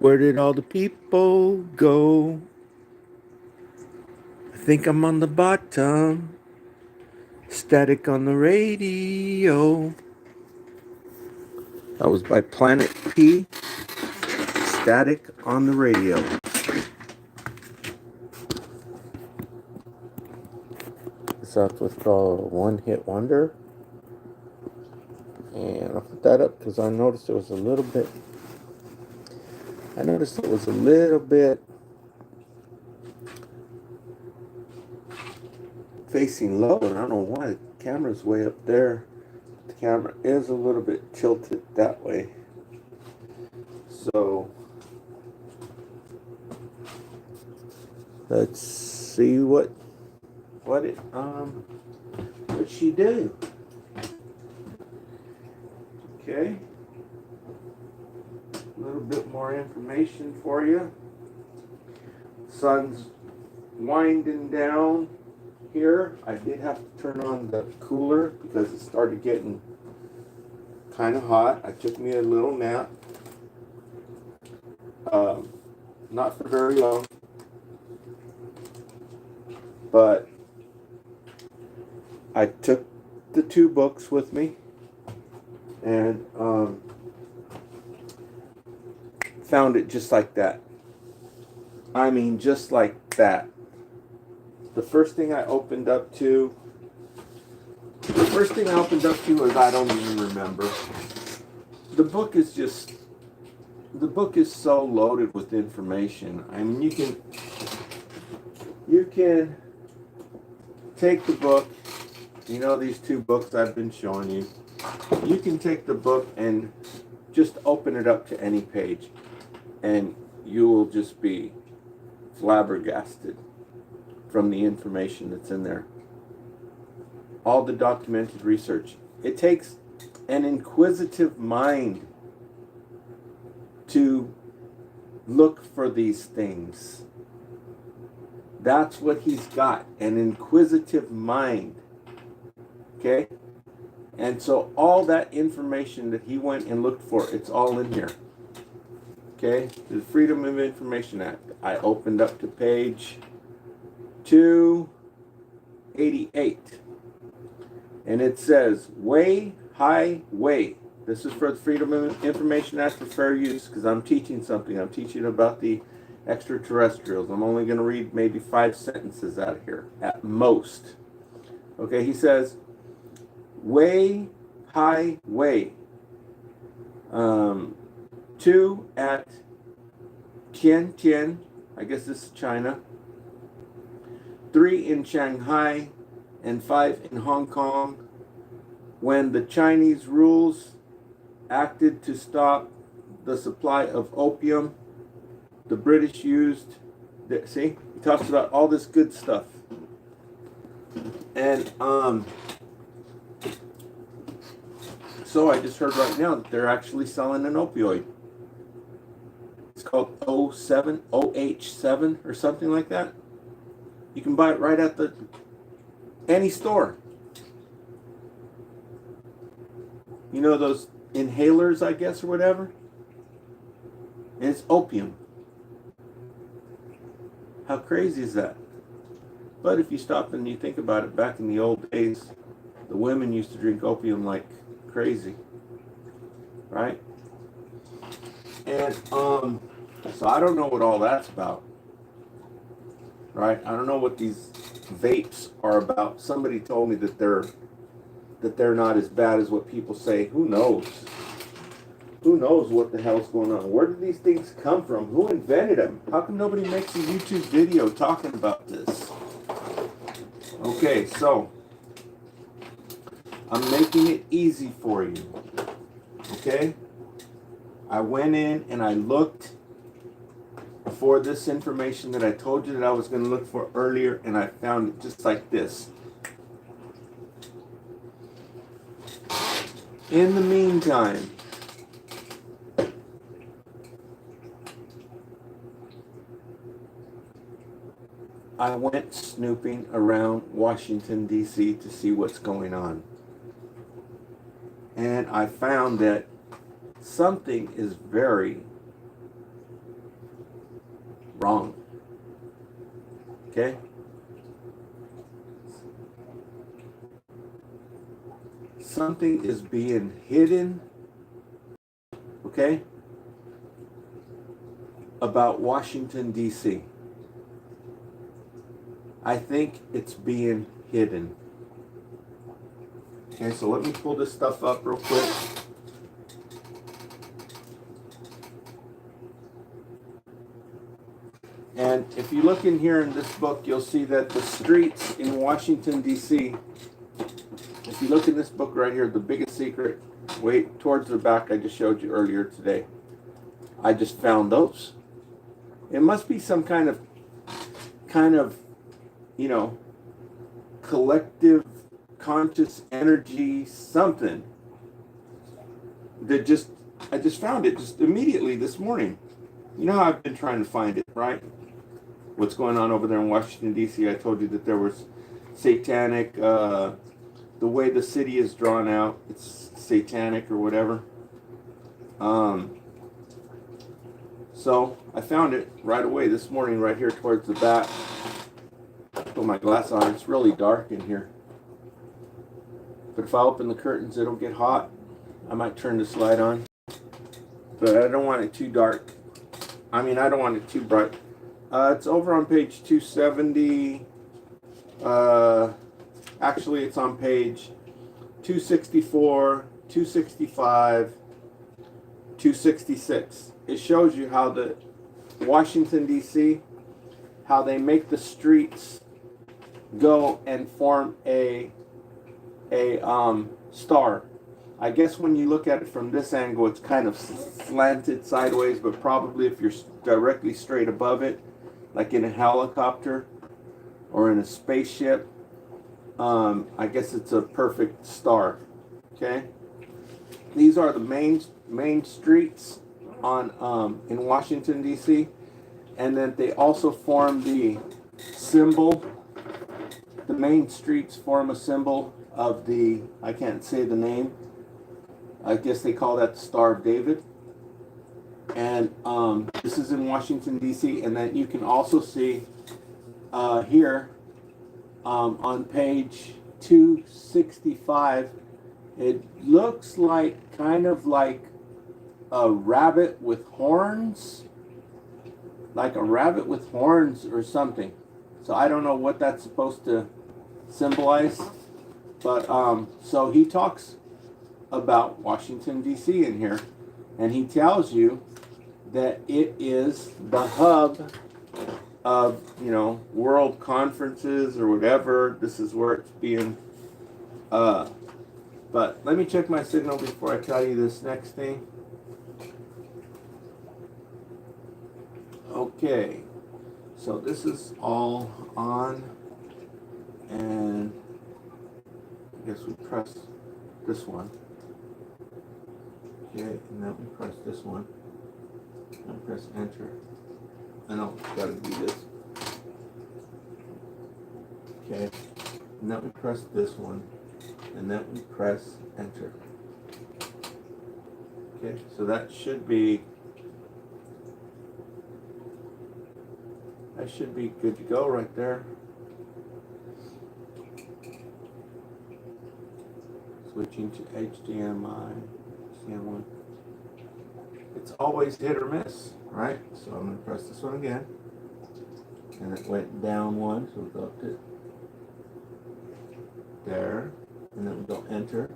Where did all the people go? I think I'm on the bottom. Static on the radio. That was by Planet P. Static on the radio. That's what's called a one-hit wonder. And I'll put that up because I noticed it was a little bit. Facing low, and I don't know why the camera's way up there. The camera is a little bit tilted that way. So let's see what she do. Okay. A little bit more information for you. Sun's winding down here. I did have to turn on the cooler because it started getting kind of hot. I took me a little nap. Not for very long, but I took the two books with me and found it just like that. I mean, just like that. The first thing I opened up to was I don't even remember. The book is so loaded with information. I mean, you can take the book, these two books I've been showing you. You can take the book and just open it up to any page and you will just be flabbergasted from the information that's in there. All the documented research. It takes an inquisitive mind to look for these things. That's what he's got, an inquisitive mind. Okay? And so all that information that he went and looked for, it's all in here. Okay? The Freedom of Information Act. I opened up to page 288. And it says, way, high, way. This is for the Freedom of Information Act for fair use because I'm teaching something. I'm teaching about the extraterrestrials. I'm only going to read maybe 5 sentences out of here at most. Okay, he says, way, high, way. 2 at Tiantian, I guess this is China. 3 in Shanghai and 5 in Hong Kong. When the Chinese rules acted to stop the supply of opium, the British used, see, he talks about all this good stuff. And so I just heard right now that they're actually selling an opioid. It's called OH7 or something like that. You can buy it right at any store. You know those inhalers, I guess, or whatever? And it's opium. How crazy is that? But if you stop and you think about it, back in the old days, the women used to drink opium like crazy. Right? And so I don't know what all that's about. Right? I don't know what these vapes are about. Somebody told me that they're not as bad as what people say. Who knows? Who knows what the hell's going on? Where did these things come from? Who invented them? How come nobody makes a YouTube video talking about this? Okay, so I'm making it easy for you. Okay? I went in and I looked for this information that I told you that I was going to look for earlier, and I found it just like this. In the meantime, I went snooping around Washington, D.C. to see what's going on. And I found that something is very, wrong. Okay? Something is being hidden, okay, about Washington, D.C. I think it's being hidden. Okay, so let me pull this stuff up real quick. And if you look in here in this book, you'll see that the streets in Washington, D.C., if you look in this book right here, The Biggest Secret, wait, towards the back I just showed you earlier today. I just found those. It must be some kind of, you know, collective conscious energy, something that I just found it just immediately this morning. You know how I've been trying to find it, right? What's going on over there in Washington, D.C. I told you that there was satanic, the way the city is drawn out, it's satanic or whatever. So I found it right away this morning, right here towards the back. Put my glass on, it's really dark in here. But if I open the curtains, it'll get hot. I might turn this light on. But I don't want it too dark. I mean, I don't want it too bright. It's over on page 270. Actually, it's on page 264, 265, 266. It shows you how the Washington, D.C., how they make the streets go and form a star. I guess when you look at it from this angle, it's kind of slanted sideways, but probably if you're directly straight above it, like in a helicopter or in a spaceship, I guess it's a perfect star. Okay, these are the main streets on in Washington, D.C., and then they also form the symbol. The main streets form a symbol of the, I can't say the name, I guess they call that the Star of David. And this is in Washington, D.C. And then you can also see here on page 265, it looks like kind of like a rabbit with horns. Like a rabbit with horns or something. So I don't know what that's supposed to symbolize. But so he talks about Washington, D.C. in here, and he tells you that it is the hub of, you know, world conferences or whatever. This is where it's being but let me check my signal before I tell you this next thing. Okay, so this is all on, and I guess we press this one. Okay, and then we press this one, and press enter. I know, it's gotta do this. Okay, and then we press this one, and then we press enter. Okay, so that should be good to go right there. Switching to HDMI, CM1. It's always hit or miss, right? So I'm going to press this one again. And it went down one, so we'll go up to there. And then we'll go enter.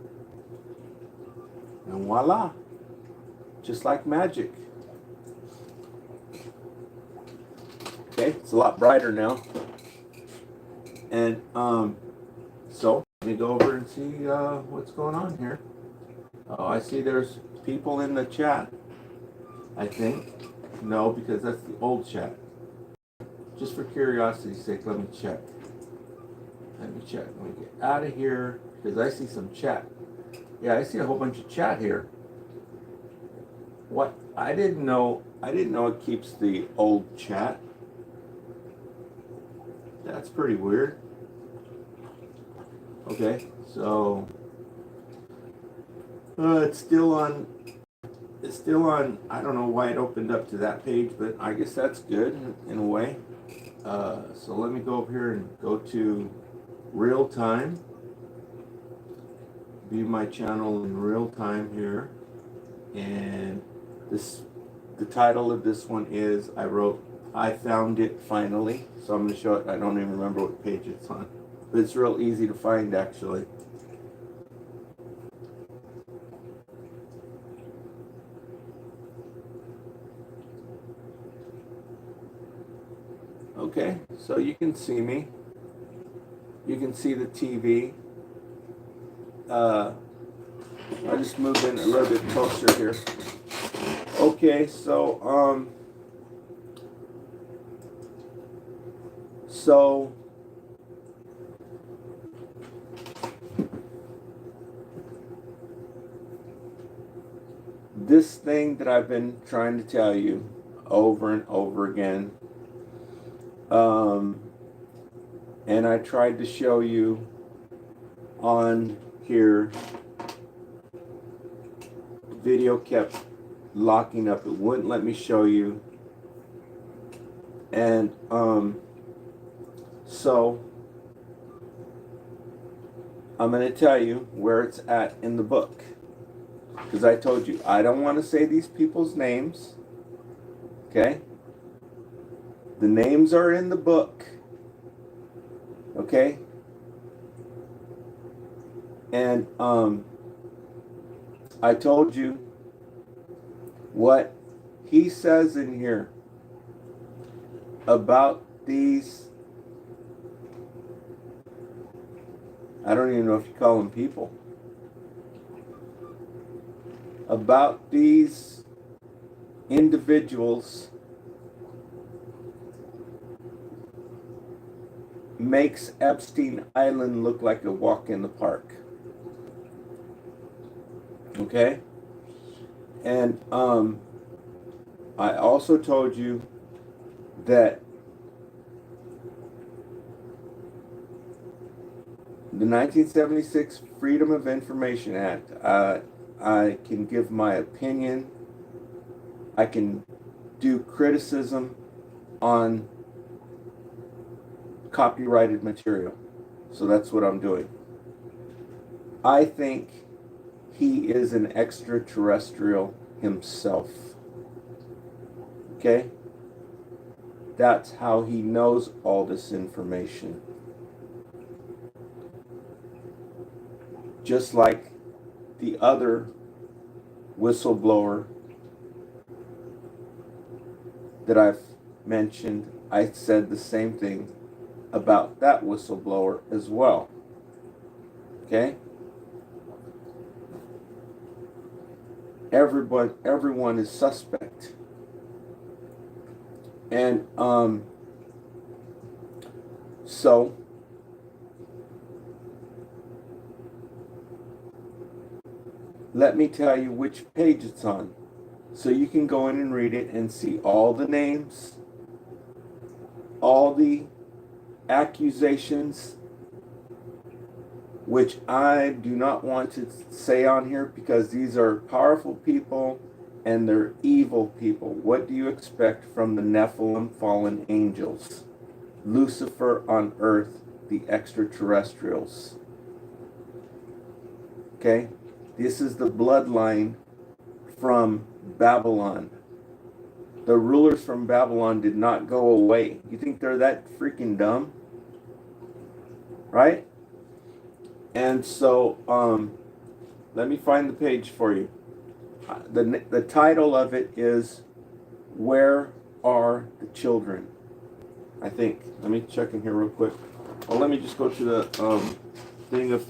And voila! Just like magic. Okay, it's a lot brighter now. And so let me go over and see what's going on here. Oh, I see there's people in the chat. I think. No, because that's the old chat. Just for curiosity's sake, let me check. Let me check. Let me get out of here because I see some chat. Yeah, I see a whole bunch of chat here. What? I didn't know it keeps the old chat. That's pretty weird. Okay, so it's still on it's still on. I don't know why it opened up to that page, but I guess that's good in a way. So let me go over here and go to real time. View my channel in real time here. And the title of this one is, I found it finally. So I'm going to show it. I don't even remember what page it's on. But it's real easy to find, actually. Okay, so you can see me. You can see the TV. I just moved in a little bit closer here. Okay, so this thing that I've been trying to tell you over and over again, and I tried to show you on here, video kept locking up. It wouldn't let me show you. And so I'm going to tell you where it's at in the book, because I told you I don't want to say these people's names. Okay, the names are in the book. Okay, and I told you what he says in here about these, I don't even know if you call them people, about these individuals makes Epstein Island look like a walk in the park. Okay? And I also told you that the 1976 Freedom of Information Act, I can give my opinion. I can do criticism on copyrighted material. So that's what I'm doing. I think he is an extraterrestrial himself. Okay? That's how he knows all this information. Just like the other whistleblower that I've mentioned, I said the same thing about that whistleblower as well. Okay? Everyone is suspect. And so let me tell you which page it's on, so you can go in and read it and see all the names, all the accusations, which I do not want to say on here because these are powerful people and they're evil people. What do you expect from the Nephilim fallen angels? Lucifer on earth, the extraterrestrials. Okay? This is the bloodline from Babylon. The rulers from Babylon did not go away. You think they're that freaking dumb? Right? And so, let me find the page for you. The title of it is, Where Are the Children? I think. Let me check in here real quick. Well, let me just go to the thing of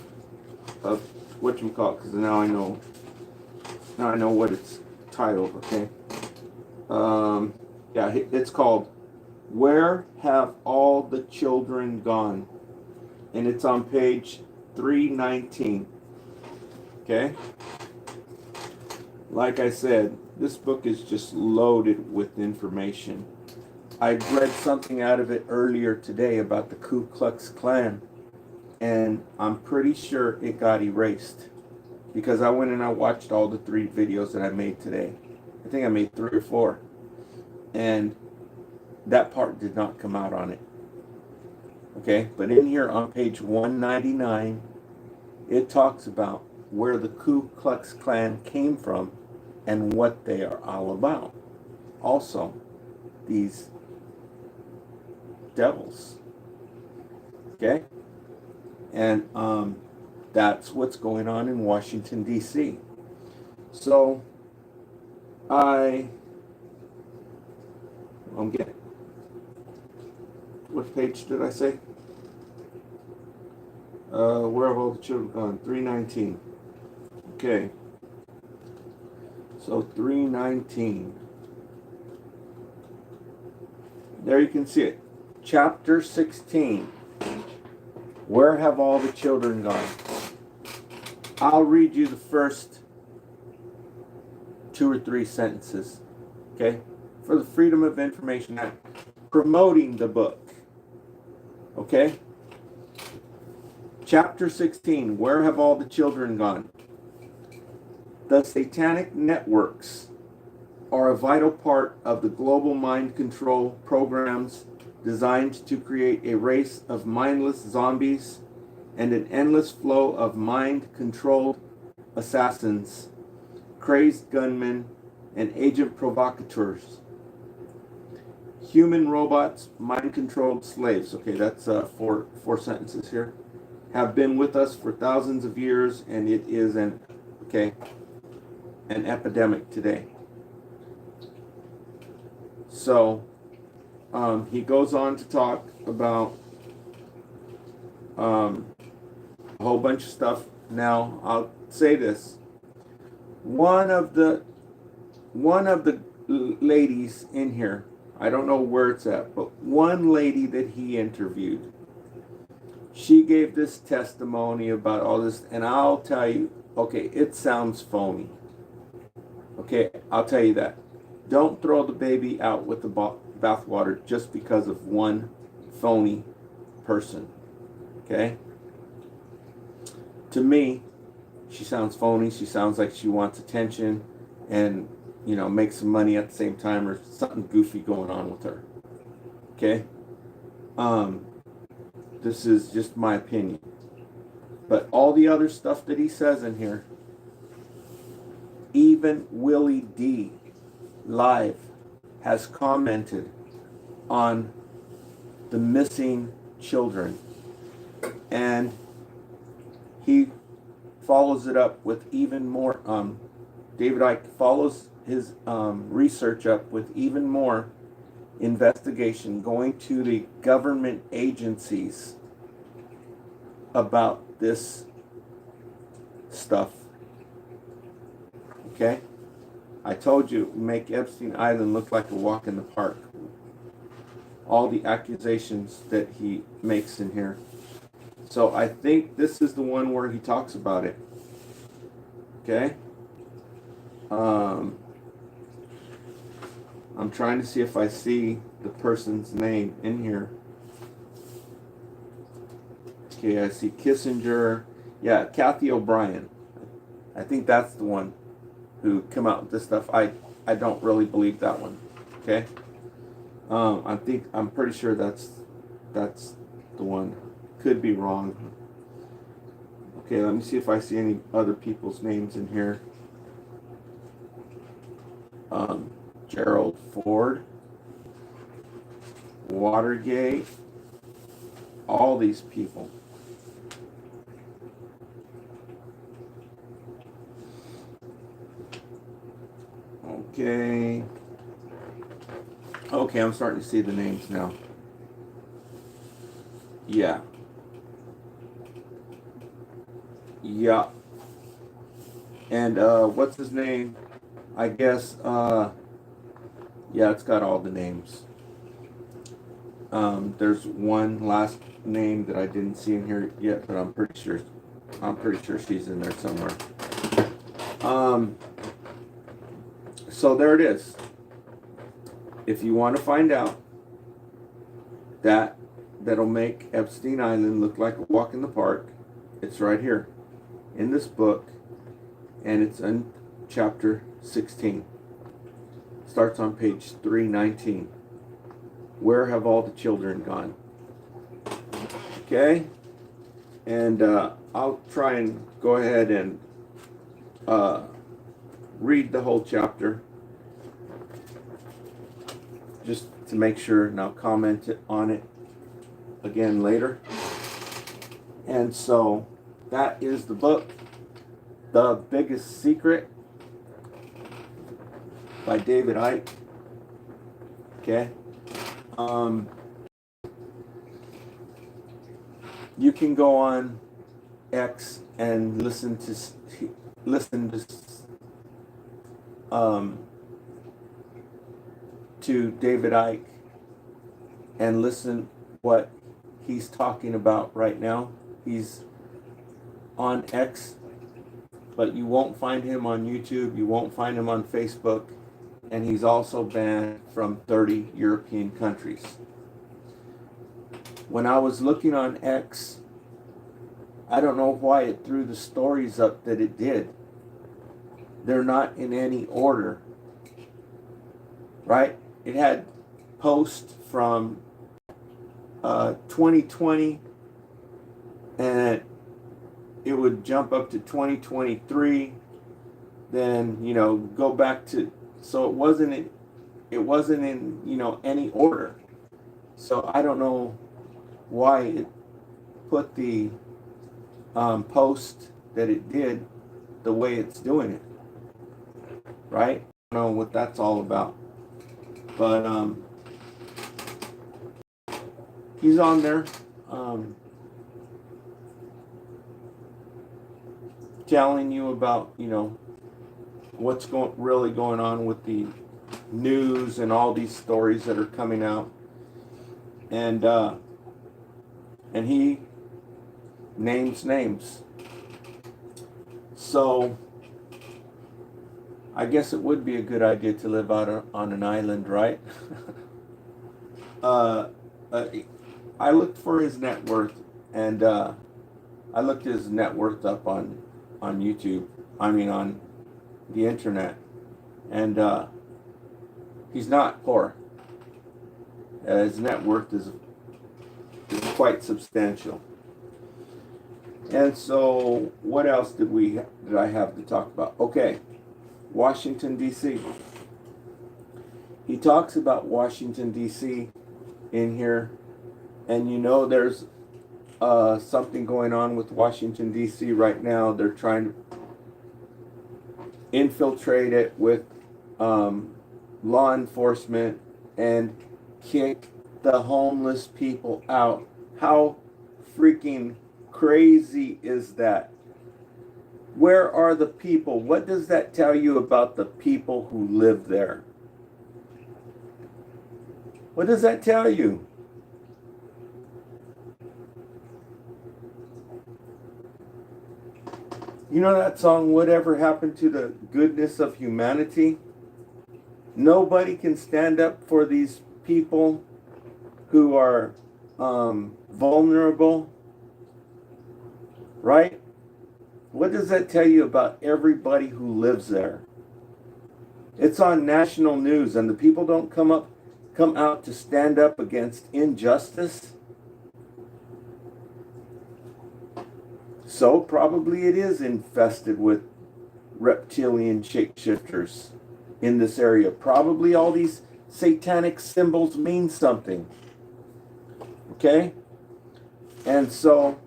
whatchamacallit, because now I know what it's titled, okay? Yeah, it's called Where Have All the Children Gone? And it's on page 319. Okay? Like I said, this book is just loaded with information. I read something out of it earlier today about the Ku Klux Klan, and I'm pretty sure it got erased because I went and I watched all the 3 videos that I made today. I think I made 3 or 4. And that part did not come out on it. Okay, but in here on page 199, it talks about where the Ku Klux Klan came from and what they are all about. Also, these devils. Okay, and that's what's going on in Washington, D.C. So I'm getting, what page did I say? Where have all the children gone? 319. Okay. So 319. There you can see it. Chapter 16. Where have all the children gone? I'll read you the first 2 or 3 sentences. Okay? For the Freedom of Information Act, promoting the book. Okay? Chapter 16, where have all the children gone? The satanic networks are a vital part of the global mind control programs designed to create a race of mindless zombies and an endless flow of mind-controlled assassins, crazed gunmen, and agent provocateurs. Human robots, mind-controlled slaves. Okay, that's 4 sentences here. Have been with us for thousands of years, and it is an epidemic today. So he goes on to talk about a whole bunch of stuff. Now I'll say this: one of the ladies in here, I don't know where it's at, but one lady that he interviewed, she gave this testimony about all this, and I'll tell you, okay, it sounds phony. Okay, I'll tell you that. Don't throw the baby out with the bathwater just because of one phony person. Okay? To me, she sounds phony. She sounds like she wants attention and, make some money at the same time, or something goofy going on with her. Okay? This is just my opinion. But all the other stuff that he says in here, even Willie D Live has commented on the missing children. And he follows it up with even more, David Icke follows his research up with even more investigation, going to the government agencies about this stuff. Okay? I told you, make Epstein Island look like a walk in the park. All the accusations that he makes in here. So I think this is the one where he talks about it. Okay? I'm trying to see if I see the person's name in here. Okay, I see Kissinger. Yeah, Kathy O'Brien. I think that's the one who come out with this stuff. I don't really believe that one. Okay? I'm pretty sure that's the one. Could be wrong. Okay, let me see if I see any other people's names in here. Gerald Ford, Watergate, all these people. Okay, I'm starting to see the names now. Yeah. And what's his name? I guess, yeah, it's got all the names. There's one last name that I didn't see in here yet, but I'm pretty sure she's in there somewhere. So there it is. If you want to find out that'll make Epstein Island look like a walk in the park, it's right here in this book, and it's in chapter 16. starts on page 319. Where have all the children gone? Okay, and I'll try and go ahead and read the whole chapter just to make sure, and I'll comment on it again later. And so that is the book, The Biggest Secret by David Icke. Okay. You can go on X and listen to David Icke and listen what he's talking about right now. He's on X, but you won't find him on YouTube, you won't find him on Facebook, and he's also banned from 30 European countries. When I was looking on X, I don't know why it threw the stories up that it did. They're not in any order, right? It had posts from 2020, and it would jump up to 2023, then go back to, so it wasn't in any order. So I don't know why it put the post that it did the way it's doing it, right? I don't know what that's all about, but he's on there telling you about what's really going on with the news and all these stories that are coming out, and he names names. So I guess it would be a good idea to live out on an island, right? I looked for his net worth, and I looked his net worth up on YouTube. I mean, on the internet, and he's not poor. His net worth is quite substantial. And so, what else did I have to talk about? Okay, Washington, D.C. He talks about Washington, D.C. in here, and there's something going on with Washington, D.C. right now. They're trying to infiltrate it with law enforcement and kick the homeless people out. How freaking crazy is that? Where are the people? What does that tell you about the people who live there? What does that tell you? You know that song, Whatever Happened to the Goodness of Humanity? Nobody can stand up for these people who are vulnerable, right? What does that tell you about everybody who lives there? It's on national news, and the people don't come out to stand up against injustice. So probably it is infested with reptilian shapeshifters in this area. Probably all these satanic symbols mean something. Okay? And so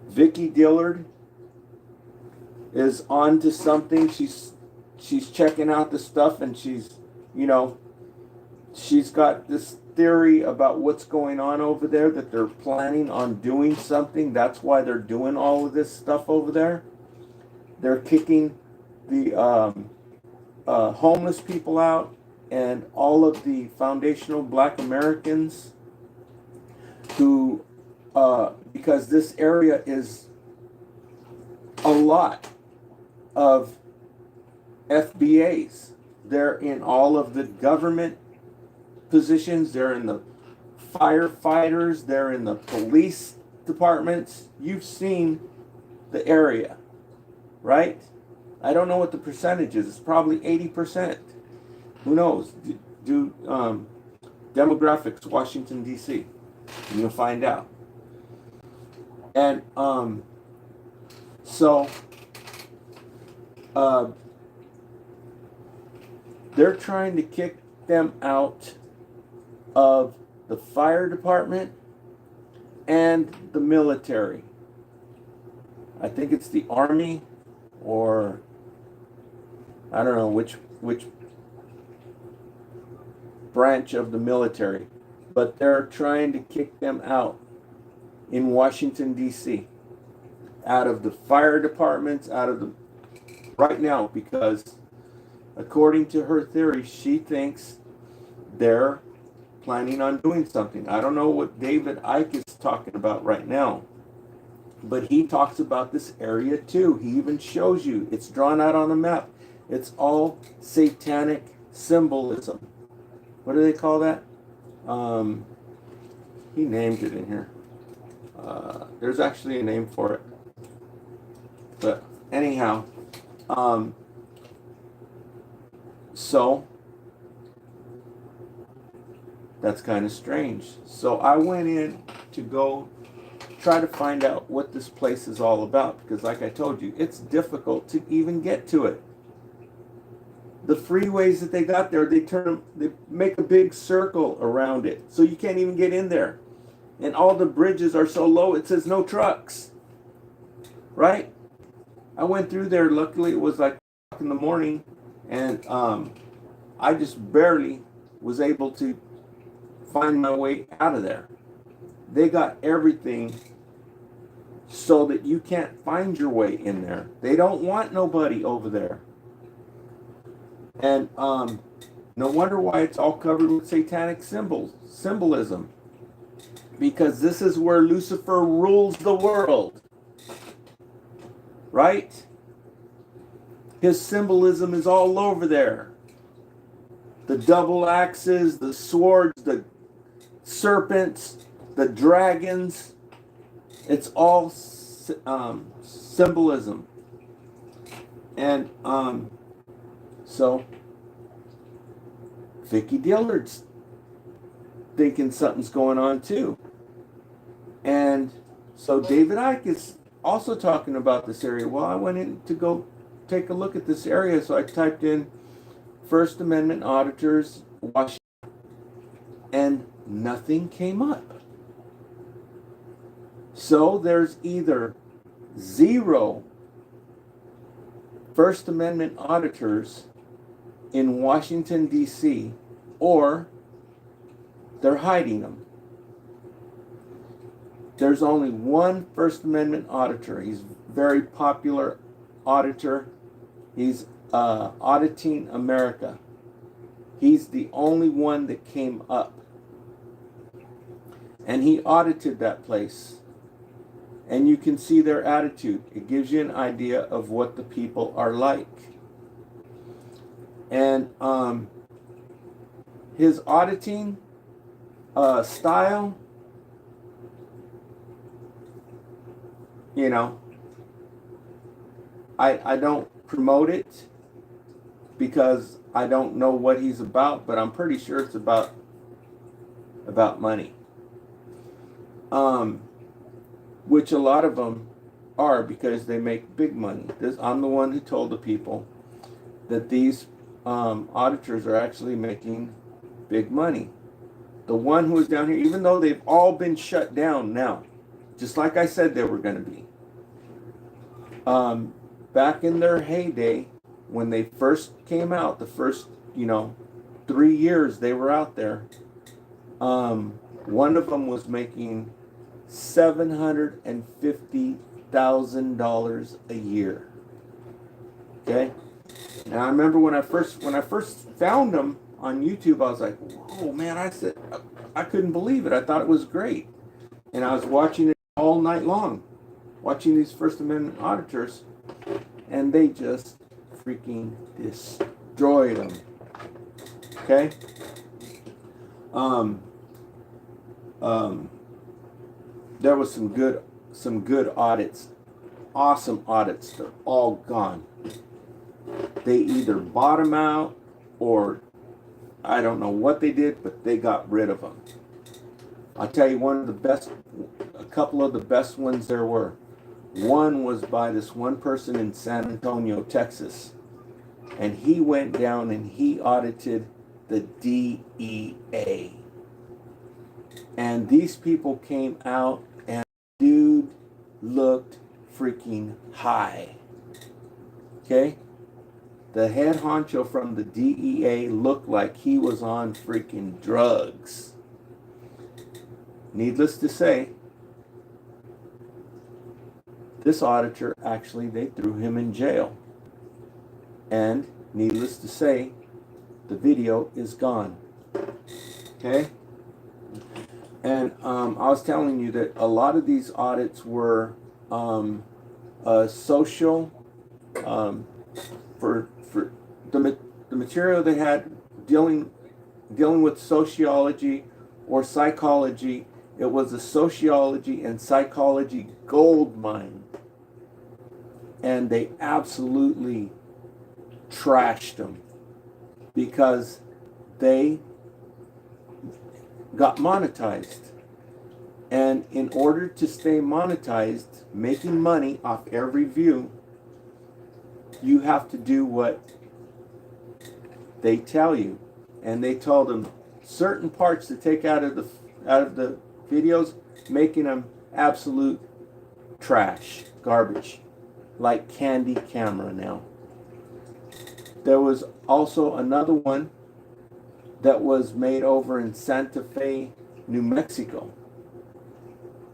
Vicky Dillard is on to something. She's checking out the stuff, and she's got this theory about what's going on over there, that they're planning on doing something. That's why they're doing all of this stuff over there. They're kicking the homeless people out, and all of the foundational Black Americans who, because this area is a lot of FBAs. They're in all of the government positions. They're in the firefighters. They're in the police departments. You've seen the area, right? I don't know what the percentage is. It's probably 80%. Who knows? Do demographics, Washington, D.C. And you'll find out. And so they're trying to kick them out of the fire department and the military. I think it's the Army, or I don't know which branch of the military, but they're trying to kick them out in Washington, D.C. out of the fire departments, out of the right now, because according to her theory, she thinks they're planning on doing something. I don't know what David Icke is talking about right now, but he talks about this area too. He even shows you. It's drawn out on a map. It's all satanic symbolism. What do they call that? He named it in here. There's actually a name for it. But anyhow, so that's kind of strange. So I went in to go try to find out what this place is all about, because like I told you, it's difficult to even get to it. The freeways that they got there, they make a big circle around it, so you can't even get in there. And all the bridges are so low, it says no trucks. Right? I went through there. Luckily, it was like in the morning, and I just barely was able to find my way out of there. They got everything so that you can't find your way in there. They don't want nobody over there. And no wonder why it's all covered with satanic symbolism. Because this is where Lucifer rules the world. Right? His symbolism is all over there. The double axes, the swords, the serpents, the dragons. It's all symbolism. And so Vicky Dillard's thinking something's going on too. And so David Icke is also talking about this area. Well, I went in to go take a look at this area, so I typed in First Amendment auditors, Washington, and nothing came up. So there's either 0 First Amendment auditors in Washington, D.C., or they're hiding them. There's only one First Amendment auditor. He's a very popular auditor. He's Auditing America. He's the only one that came up. And he audited that place. And you can see their attitude. It gives you an idea of what the people are like. And his auditing style, you know, I don't promote it because I don't know what he's about, but I'm pretty sure it's about money. Which a lot of them are, because they make big money. I'm the one who told the people that these auditors are actually making big money. The one who was down here, even though they've all been shut down now, just like I said they were going to be. Back in their heyday, when they first came out, the first, 3 years they were out there, one of them was making $750,000 a year. Okay? Now I remember when I first found them on YouTube, I was like, "Whoa, man!" I said, I couldn't believe it. I thought it was great, and I was watching it all night long, watching these First Amendment auditors, and they just freaking destroyed them. Okay. There was some good audits, awesome audits. They're all gone. they either bought them out or I don't know what they did, but they got rid of them. I'll tell you a couple of the best ones there were. One was by this one person in San Antonio, Texas. And he went down and he audited the DEA. And these people came out and dude looked freaking high. Okay? The head honcho from the DEA looked like he was on freaking drugs. Needless to say, this auditor actually, they threw him in jail. And needless to say, the video is gone. Okay? And I was telling you that a lot of these audits were social, for the material they had dealing with sociology or psychology. It was a sociology and psychology gold mine. And they absolutely trashed them because they got monetized. And in order to stay monetized, making money off every view, you have to do what they tell you. And they told them certain parts to take out of the videos, making them absolute trash, garbage, like candy camera now. There was also another one that was made over in Santa Fe, New Mexico.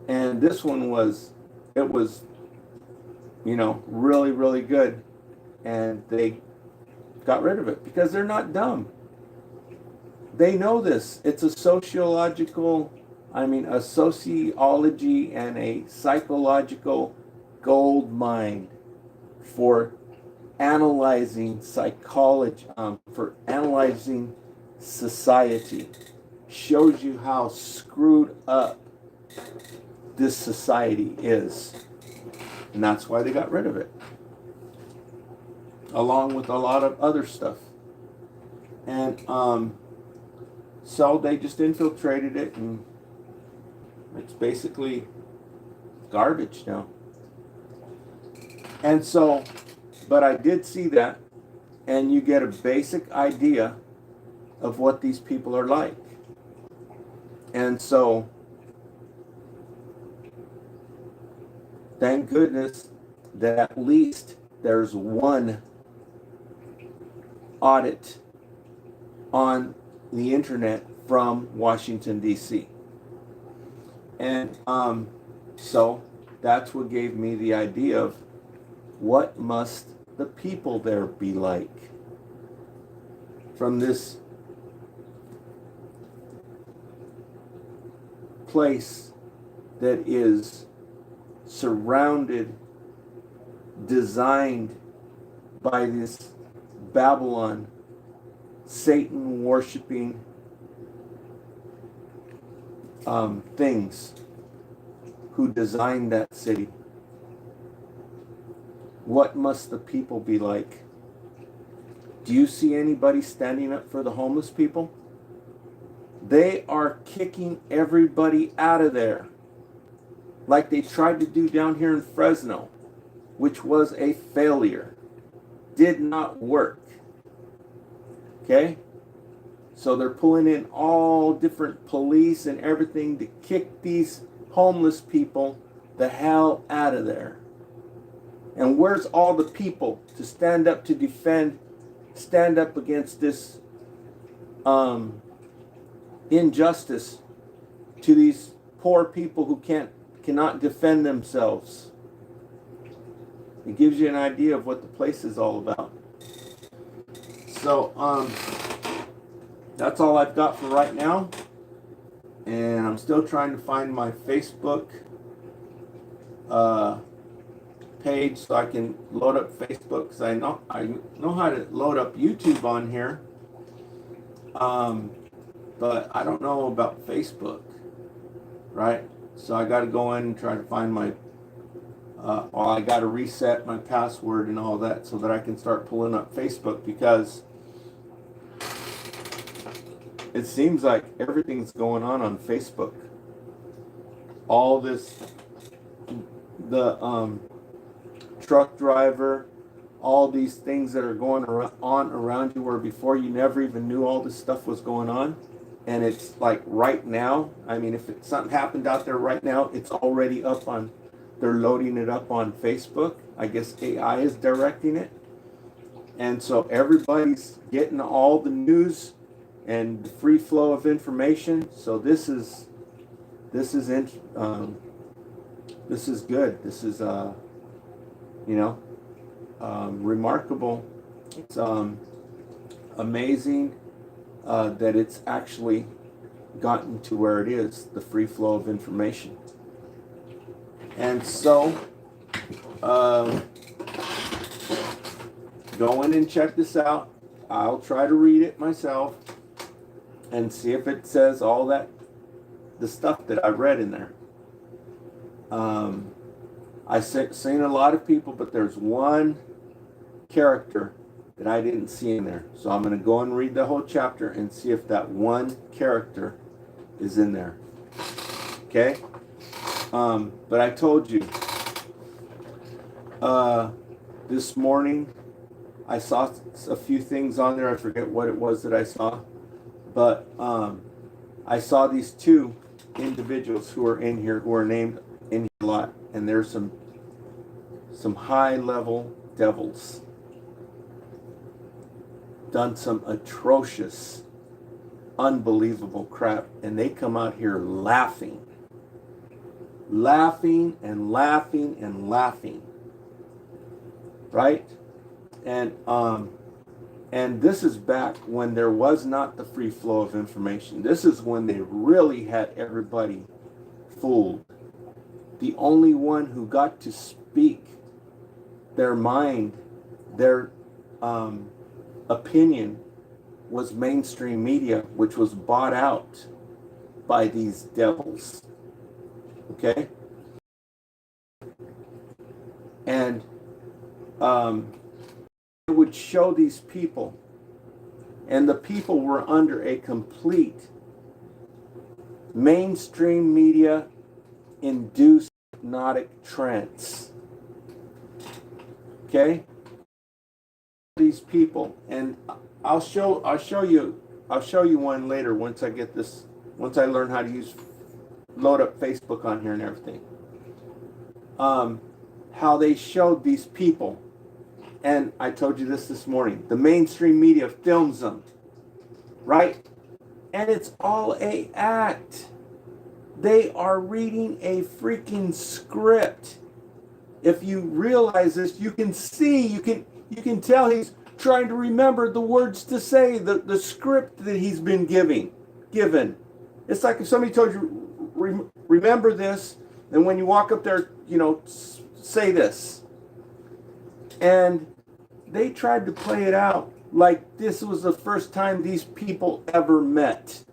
And this one was really, really good. And they got rid of it because they're not dumb. They know this. It's a sociology and a psychological gold mine for analyzing psychology, for analyzing society. Shows you how screwed up this society is. And that's why they got rid of it. Along with a lot of other stuff. And so they just infiltrated it, and it's basically garbage now. And so, but I did see that, and you get a basic idea of what these people are like. And so, thank goodness that at least there's one audit on the internet from Washington, D.C. And so that's what gave me the idea of what must the people there be like from this place that is surrounded, designed by this Babylon, Satan worshiping things, who designed that city. What must the people be like? Do you see anybody standing up for the homeless people? They are kicking everybody out of there, like they tried to do down here in Fresno, which was a failure. Did not work. Okay? So they're pulling in all different police and everything to kick these homeless people the hell out of there. And where's all the people to stand up to defend, stand up against this injustice to these poor people who cannot defend themselves? It gives you an idea of what the place is all about. So, that's all I've got for right now. And I'm still trying to find my Facebook page so I can load up Facebook, because I know how to load up YouTube on here. But I don't know about Facebook, right? So I got to go in and try to find my I got to reset my password and all that so that I can start pulling up Facebook, because it seems like everything's going on Facebook. All this, the truck driver, all these things that are going on around you, where before you never even knew all this stuff was going on. And it's like right now, I mean, if something happened out there right now, it's already up on, they're loading it up on Facebook. I guess AI is directing it. And so everybody's getting all the news and the free flow of information. So this is good. This is remarkable. It's amazing that it's actually gotten to where it is, the free flow of information. And so go in and check this out. I'll try to read it myself and see if it says all that, the stuff that I read in there. I've seen a lot of people, but there's one character that I didn't see in there. So I'm going to go and read the whole chapter and see if that one character is in there. Okay? But I told you, this morning I saw a few things on there. I forget what it was that I saw. But I saw these two individuals who are in here, who are named in here a lot. And there's some high-level devils. Done some atrocious, unbelievable crap. And they come out here laughing. Laughing and laughing and laughing. Right? And this is back when there was not the free flow of information. This is when they really had everybody fooled. The only one who got to speak their mind, their opinion, was mainstream media, which was bought out by these devils. Okay? And it would show these people, and the people were under a complete mainstream media induced hypnotic trance. Okay? These people, and I'll show you one later once I learn how to load up Facebook on here and everything. How they showed these people, and I told you this morning, the mainstream media films them, right? And it's all a act. They are reading a freaking script. If you realize this, you can see, you can tell he's trying to remember the words to say, the script that he's been given. It's like if somebody told you, remember this, and when you walk up there, say this. And they tried to play it out like this was the first time these people ever met.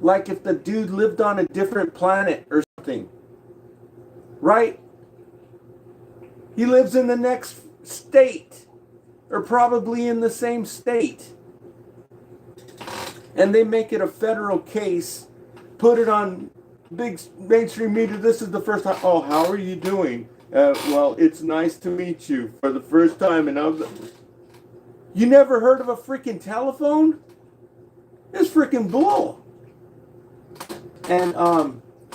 Like if the dude lived on a different planet or something. Right? He lives in the next state, or probably in the same state. And they make it a federal case, put it on big mainstream media. This is the first time. Oh, how are you doing? Well, it's nice to meet you for the first time. And you never heard of a freaking telephone? It's freaking bull. And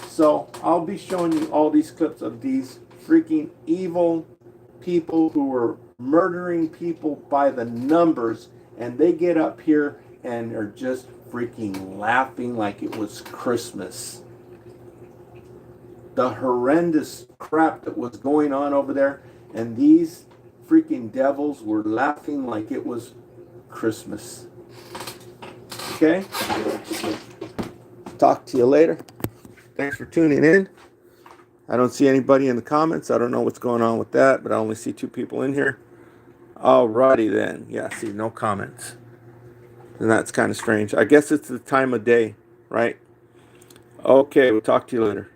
so I'll be showing you all these clips of these freaking evil people who were murdering people by the numbers, and they get up here and are just freaking laughing like it was Christmas. The horrendous crap that was going on over there, and these freaking devils were laughing like it was Christmas. Okay? Talk to you later. Thanks for tuning in. I don't see anybody in the comments. I don't know what's going on with that, but I only see 2 people in here. Alrighty then. Yeah, see, no comments. And that's kind of strange. I guess it's the time of day, right? Okay, we'll talk to you later.